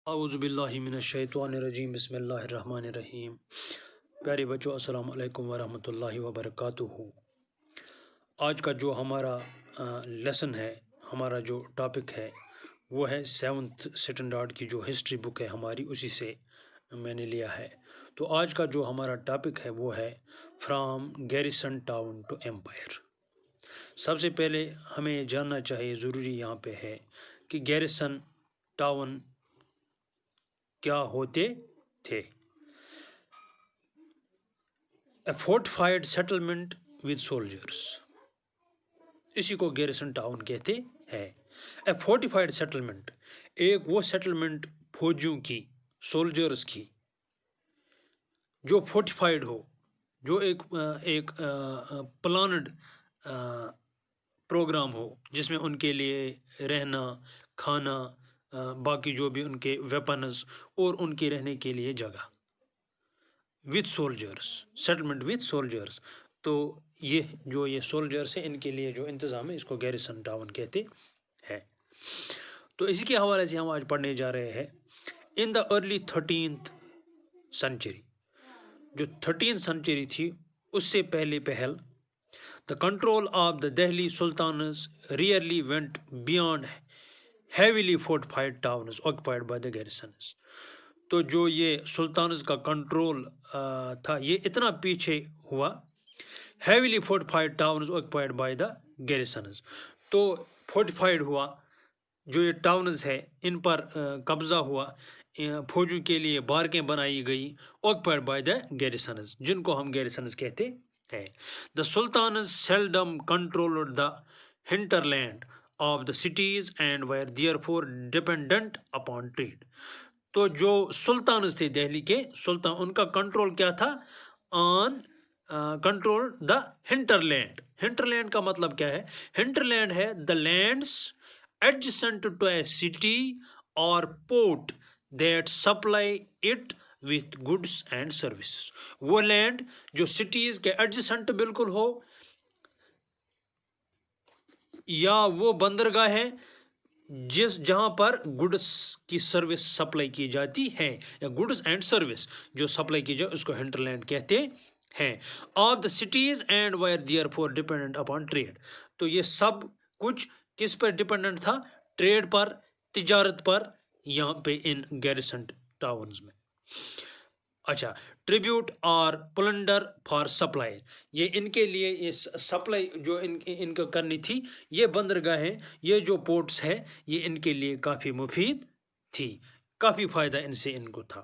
اعوذ باللہ من الشیطان الرجیم بسم اللہ الرحمن الرحیم۔ پیارے بچوں، السلام علیکم ورحمۃ اللہ وبرکاتہ۔ آج کا جو ہمارا لیسن ہے، ہمارا جو ٹاپک ہے وہ ہے 7th اسٹینڈرڈ کی جو ہسٹری بک ہے ہماری، اسی سے میں نے لیا ہے۔ تو آج کا جو ہمارا ٹاپک ہے وہ ہے فرام گیریسن ٹاؤن ٹو ایمپائر۔ سب سے پہلے ہمیں جاننا چاہیے، ضروری یہاں پہ ہے کہ گیریسن ٹاؤن کیا ہوتے تھے۔ اے فورٹیفائڈ سیٹلمنٹ ود سولجرس، اسی کو گیریسن ٹاؤن کہتے ہیں۔ اے فورٹیفائڈ سیٹلمنٹ، ایک وہ سیٹلمنٹ فوجیوں کی، سولجرس کی، جو فورٹیفائڈ ہو، جو ایک پلانڈ پروگرام ہو، جس میں ان کے لیے رہنا، کھانا، باقی جو بھی ان کے ویپنز اور ان کے رہنے کے لیے جگہ، with soldiers, settlement with soldiers. تو یہ سولجرس ہیں، ان کے لیے جو انتظام ہے، اس کو گیریسن ٹاؤن کہتے ہیں۔ تو اسی کے حوالے سے ہم آج پڑھنے جا رہے ہیں۔ ان دا ارلی 13th سینچری، جو 13th سینچری تھی اس سے پہل the control of the Delhi Sultans rarely went beyond heavily fortified towns occupied by the garrisons۔ تو جو یہ سلطانز کا کنٹرول تھا، یہ اتنا پیچھے ہوا، heavily fortified towns occupied by the garrisons۔ تو فورٹیفائڈ ہوا، جو یہ ٹاؤنز ہے ان پر قبضہ ہوا، فوجوں کے لیے بارکیں بنائی گئی، occupied by the garrisons، جن کو ہم گیریسنز کہتے ہیں۔ The sultans seldom controlled the hinterland of the cities and were therefore dependent upon trade۔ تو جو سلطانز تھے دہلی کے سلطان، ان کا کنٹرول کیا تھا؟ آن کنٹرول دا ہنٹرلینڈ۔ ہنٹرلینڈ کا مطلب کیا ہے؟ ہنٹرلینڈ ہے the LANs adjacent to a city or port that supply it with goods and services۔ وہ لینڈ جو سٹیز کے ایڈجسنٹ بالکل ہو، یا وہ بندرگاہ ہے جہاں پر گڈس کی سروس سپلائی کی جاتی ہے، یا گڈس اینڈ سروس جو سپلائی کی جائے، اس کو ہنٹرلینڈ کہتے ہیں۔ Of the cities and were therefore dependent upon trade. تو یہ سب کچھ کس پر ڈیپینڈنٹ تھا؟ ٹریڈ پر، تجارت پر، یہاں پہ ان گیریسن ٹاؤنز میں۔ اچھا، ٹریبیوٹ اور پلنڈر فار سپلائی، یہ ان کے لیے یہ سپلائی جو ان کو کرنی تھی، یہ بندرگاہیں، یہ جو پورٹس ہے، یہ ان کے لیے کافی مفید تھی، کافی فائدہ ان سے ان کو تھا۔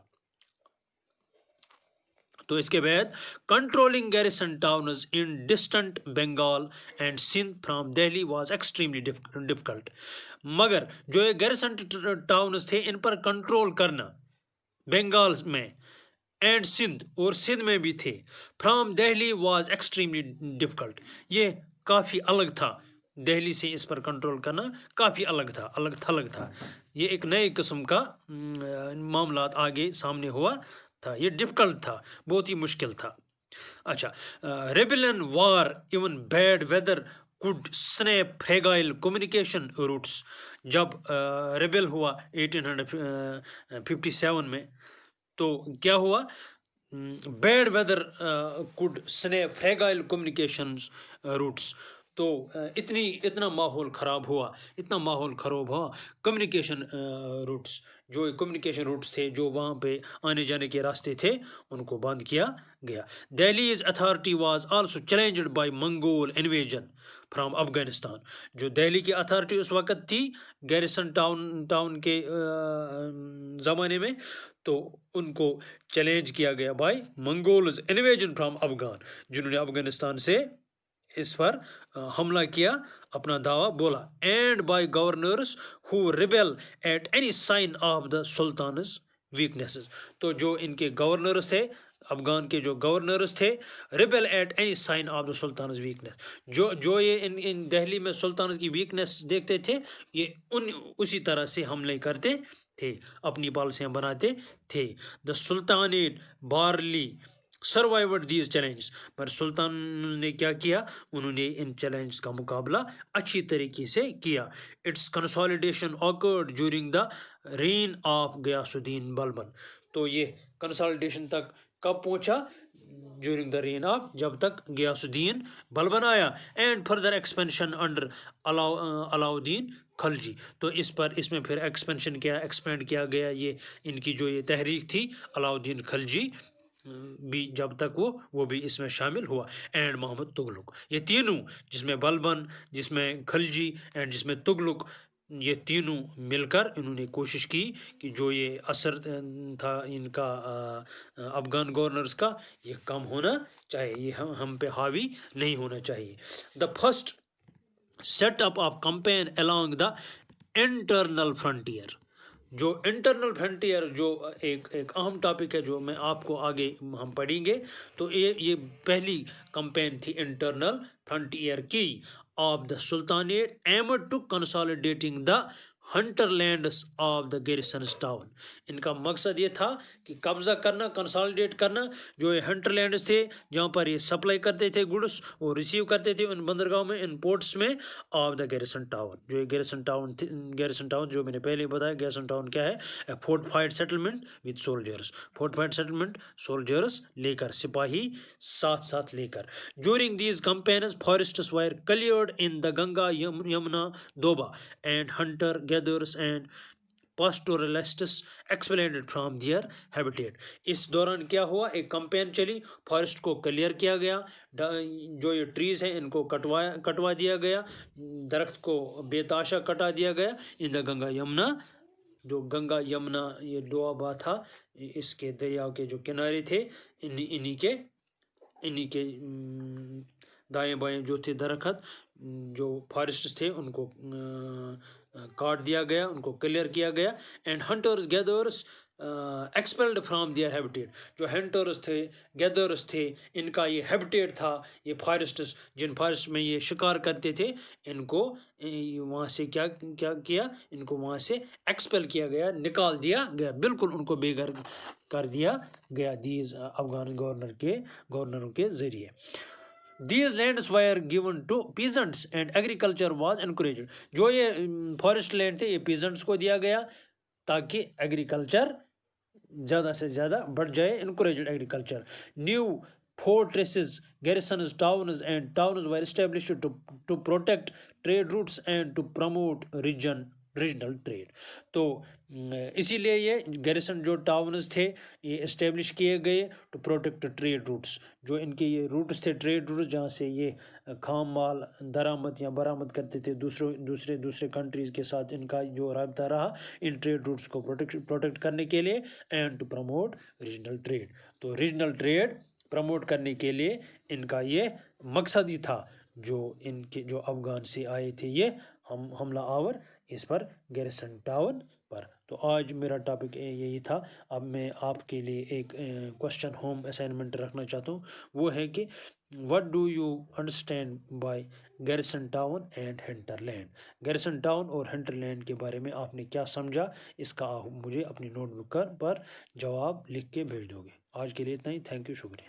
تو اس کے بعد controlling garrison towns in distant Bengal and Sindh from Delhi was extremely difficult. مگر جو یہ گیریسن ٹاؤنز تھے، ان پر کنٹرول کرنا بنگال میں اینڈ سندھ، اور سندھ میں بھی تھے، from Delhi was extremely difficult, یہ کافی الگ تھا، دہلی سے اس پر کنٹرول کرنا کافی الگ تھا، الگ تھلگ تھا، یہ ایک نئے قسم کا معاملات آگے سامنے ہوا تھا، یہ ڈیفیکلٹ تھا، بہت ہی مشکل تھا۔ اچھا، rebellion war even bad weather could snap fragile communication routes۔ جب ریبل ہوا 1857 میں، تو کیا ہوا؟ Bad weather could snap fragile communications routes۔ تو اتنا ماحول خراب ہوا، کمیونیکیشن روٹس، جو کمیونیکیشن روٹس تھے، جو وہاں پہ آنے جانے کے راستے تھے، ان کو بند کیا گیا۔ Delhi's authority was also challenged by Mongol invasion from Afghanistan. جو دہلی کی اتھارٹی اس وقت تھی گیریسن ٹاؤن کے زمانے میں، تو ان کو چیلنج کیا گیا بائی منگولز انویژن فرام افغان، جنہوں نے افغانستان سے اس پر حملہ کیا، اپنا دعویٰ بولا۔ And by governors who rebel at any sign of the sultan's weaknesses. تو جو ان کے گورنرز تھے، افغان کے جو گورنرز تھے، rebel at any sign of the sultan's weakness, جو یہ ان دہلی میں سلطانز کی ویکنیس دیکھتے تھے، یہ اسی طرح سے حملے کرتے تھے، اپنی پالیسیاں بناتے تھے۔ دا سلطانیٹ بارلی survived these challenges. پر سلطان نے کیا کیا؟ انہوں نے ان چیلنجز کا مقابلہ اچھی طریقے سے کیا. Its consolidation occurred during the reign of Ghiyasuddin Balban. تو یہ کنسالیڈیشن تک کب پہنچا؟ ڈیورنگ دا رین آف، جب تک غیاث الدین بلبن آیا. And further expansion under Alauddin Khalji. تو اس میں پھر ایکسپینشن کیا، ایکسپینڈ کیا گیا یہ ان کی جو یہ تحریک تھی علاؤدین خلجی بھی، جب تک وہ بھی اس میں شامل ہوا. اینڈ محمد تغلق، یہ تینوں جس میں بلبن، جس میں خلجی اینڈ جس میں تغلق، یہ تینوں مل کر انہوں نے کوشش کی کہ جو یہ اثر تھا ان کا افغان گورنرز کا، یہ کم ہونا چاہیے، یہ ہم پہ حاوی نہیں ہونا چاہیے. The first set up of campaign along the internal frontier. جو انٹرنل فرنٹیئر جو ایک اہم ٹاپک ہے جو میں آپ کو آگے ہم پڑھیں گے. تو یہ پہلی کمپین تھی انٹرنل فرنٹیئر کی of the sultanate aimed to consolidating the hinterlands of the garrisons town. ان کا مقصد یہ تھا کہ قبضہ کرنا، کنسالیڈیٹ کرنا جو یہ ہنٹر لینڈس تھے جہاں پر یہ سپلائی کرتے تھے گڈس، وہ ریسیو کرتے تھے ان بندرگاہوں میں، ان پورٹس میں آف دا گیریسن ٹاؤن. جو یہ گیریسن ٹاؤن تھی، گیریسن ٹاؤن جو میں نے پہلے بتایا، گیریسن ٹاؤن کیا ہے؟ Fortified settlement with soldiers. Fortified settlement, soldiers لے کر، سپاہی ساتھ ساتھ لے کر. During these campaigns forests were cleared in the Ganga Yamuna doab and hunter gatherers and pastoralists expelled from their habitat. اس دوران کیا ہوا؟ ایک کمپین چلی، فارسٹ کو کلیئر کیا گیا، جو یہ ٹریز ہیں ان کو کٹوا دیا گیا، درخت کو بے تاشا کٹا دیا گیا. ان دا گنگا یمنا، جو گنگا یمنا یہ دوآبا تھا، اس کے دریاؤ کے جو کنارے تھے، انہی کے دائیں بائیں جو تھے درخت، جو فارسٹس تھے ان کو کاٹ دیا گیا، ان کو کلیئر کیا گیا. And hunters gatherers expelled from their habitat. جو ہنٹرز تھے، گیدرس تھے، ان کا یہ ہیبیٹیٹ تھا، یہ فارسٹس جن فارسٹ میں یہ شکار کرتے تھے، ان کو وہاں سے کیا کیا؟ ان کو وہاں سے ایکسپیل کیا گیا، نکال دیا گیا، بالکل ان کو بے گھر کر دیا گیا دیز افغان گورنروں کے ذریعے. These lands were given to peasants and agriculture was encouraged. جو یہ فارسٹ لینڈ تھے یہ پیزنٹس کو دیا گیا تاکہ ایگریکلچر زیادہ سے زیادہ بڑھ جائے. encouraged agriculture. New fortresses, garrisons, towns and towns were established to protect trade routes and to promote regional trade. تو اسی لیے یہ گیریسن جو ٹاؤنز تھے یہ اسٹیبلش کیے گئے ٹو پروٹیکٹ ٹریڈ روٹس. جو ان کے یہ روٹس تھے، ٹریڈ روٹس، جہاں سے یہ خام مال درآمد یا برآمد کرتے تھے دوسرے کنٹریز کے ساتھ، ان کا جو رابطہ رہا ان ٹریڈ روٹس کو پروٹیکٹ کرنے کے لیے. And to promote regional trade. تو ریجنل ٹریڈ پروموٹ کرنے کے لیے ان کا یہ مقصد ہی تھا. جو ان کے جو افغان سے آئے تھے یہ حملہ آور اس پر گیریسن ٹاؤن پر. تو آج میرا ٹاپک یہی تھا. اب میں آپ کے لیے ایک کوشچن ہوم اسائنمنٹ رکھنا چاہتا ہوں، وہ ہے کہ what do you understand by garrison town and hinterland. Garrison town اور ہنٹر لینڈ کے بارے میں آپ نے کیا سمجھا؟ اس کا مجھے اپنی نوٹ بک پر جواب لکھ کے بھیج دو گے. آج کے لیے اتنا ہی. تھینک یو، شکریہ.